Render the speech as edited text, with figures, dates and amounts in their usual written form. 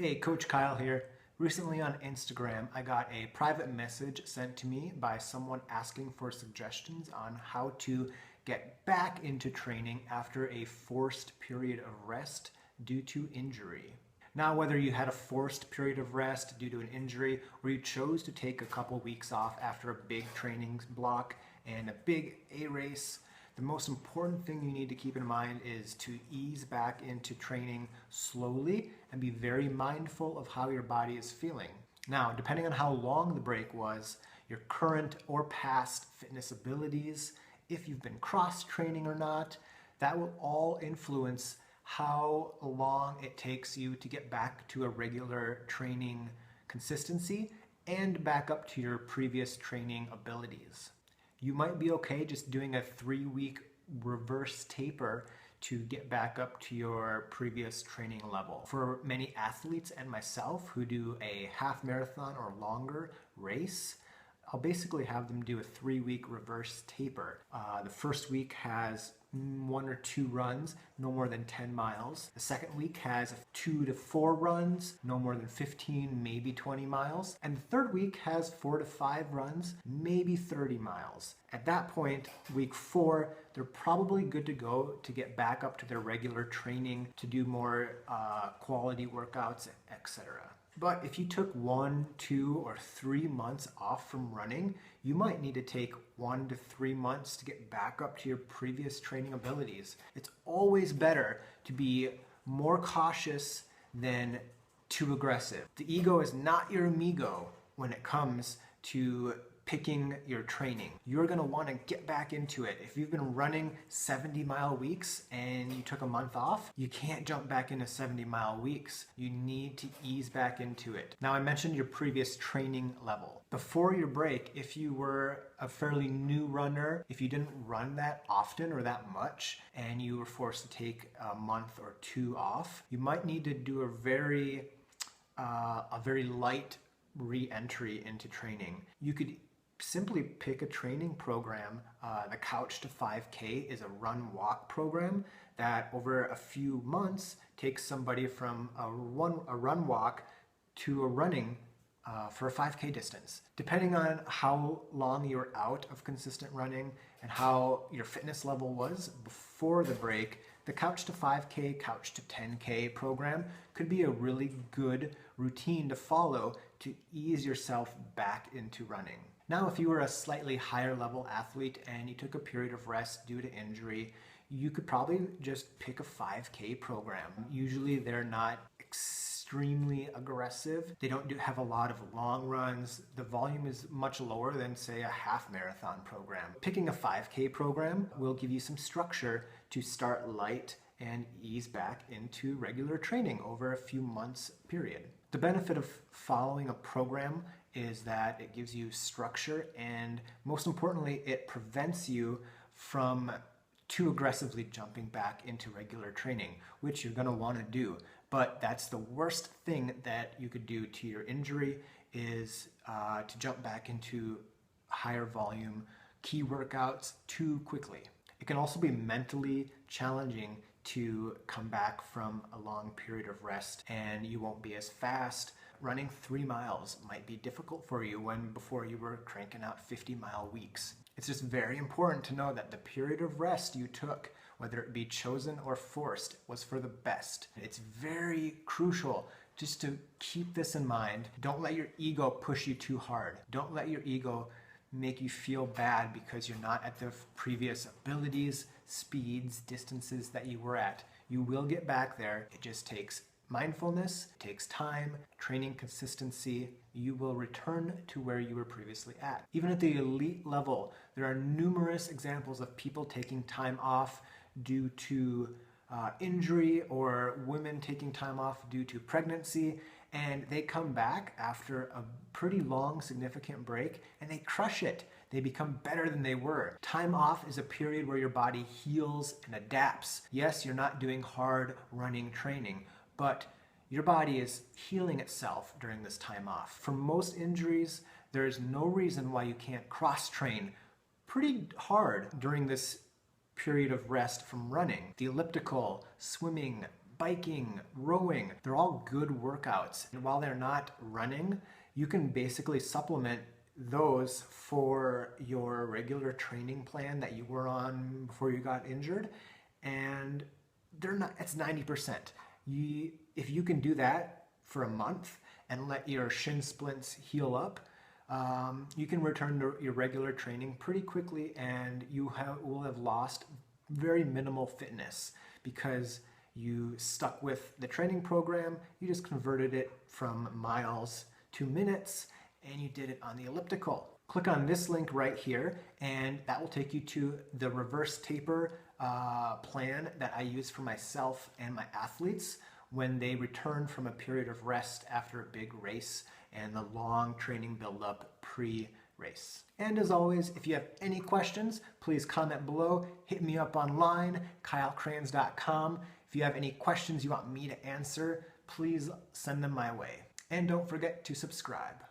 Hey, Coach Kyle here. Recently on Instagram, I got a private message sent to me by someone asking for suggestions on how to get back into training after a forced period of rest due to injury. Now, whether you had a forced period of rest due to an injury or you chose to take a couple weeks off after a big training block and a big A race, the most important thing you need to keep in mind is to ease back into training slowly and be very mindful of how your body is feeling. Now, depending on how long the break was, your current or past fitness abilities, if you've been cross-training or not, that will all influence how long it takes you to get back to a regular training consistency and back up to your previous training abilities. You might be okay just doing a 3-week reverse taper to get back up to your previous training level. For many athletes and myself who do a half marathon or longer race, I'll basically have them do a 3-week reverse taper. The first week has 1 or 2 runs, no more than 10 miles. The second week has 2 to 4 runs, no more than 15, maybe 20 miles. And the third week has 4 to 5 runs, maybe 30 miles. At that point, week 4, they're probably good to go to get back up to their regular training, to do more quality workouts, etc. But if you took 1, 2, or 3 months off from running, you might need to take 1 to 3 months to get back up to your previous training abilities. It's always better to be more cautious than too aggressive. The ego is not your amigo when it comes to picking your training. You're gonna wanna get back into it. If you've been running 70-mile weeks and you took a month off, you can't jump back into 70-mile weeks. You need to ease back into it. Now, I mentioned your previous training level. Before your break, if you were a fairly new runner, if you didn't run that often or that much, and you were forced to take a month or 2 off, you might need to do a very light re-entry into training. You could simply pick a training program. The Couch to 5K is a run-walk program that over a few months takes somebody from a run-walk to a running for a 5K distance. Depending on how long you were out of consistent running and how your fitness level was before the break, the Couch to 5K, Couch to 10K program could be a really good routine to follow to ease yourself back into running. Now, if you were a slightly higher level athlete and you took a period of rest due to injury, you could probably just pick a 5K program. Usually they're not extremely aggressive. They don't have a lot of long runs. The volume is much lower than, say, a half marathon program. Picking a 5K program will give you some structure to start light and ease back into regular training over a few months period. The benefit of following a program is that it gives you structure, and most importantly, it prevents you from too aggressively jumping back into regular training, which you're going to want to do. But that's the worst thing that you could do to your injury, is to jump back into higher volume key workouts too quickly. It can also be mentally challenging to come back from a long period of rest, and you won't be as fast. Running 3 miles might be difficult for you when before you were cranking out 50-mile weeks. It's just very important to know that the period of rest you took, whether it be chosen or forced, was for the best. It's very crucial just to keep this in mind. Don't let your ego push you too hard. Don't let your ego make you feel bad because you're not at the previous abilities, speeds, distances that you were at. You will get back there. It just takes mindfulness, it takes time, training consistency. You will return to where you were previously at. Even at the elite level, there are numerous examples of people taking time off due to injury, or women taking time off due to pregnancy, and they come back after a pretty long, significant break, and they crush it. They become better than they were. Time off is a period where your body heals and adapts. Yes, you're not doing hard running training, but your body is healing itself during this time off. For most injuries, there is no reason why you can't cross-train pretty hard during this period of rest from running. The elliptical, swimming, biking, rowing. They're all good workouts. And while they're not running, you can basically supplement those for your regular training plan that you were on before you got injured. And they're not, it's 90%. If you can do that for a month and let your shin splints heal up, you can return to your regular training pretty quickly, and you will have lost very minimal fitness because you stuck with the training program. You just converted it from miles to minutes, and you did it on the elliptical. Click on this link right here, and that will take you to the reverse taper plan that I use for myself and my athletes when they return from a period of rest after a big race and the long training buildup pre-race. And as always, if you have any questions, please comment below. Hit me up online, KyleCrans.com. If you have any questions you want me to answer, please send them my way. And don't forget to subscribe.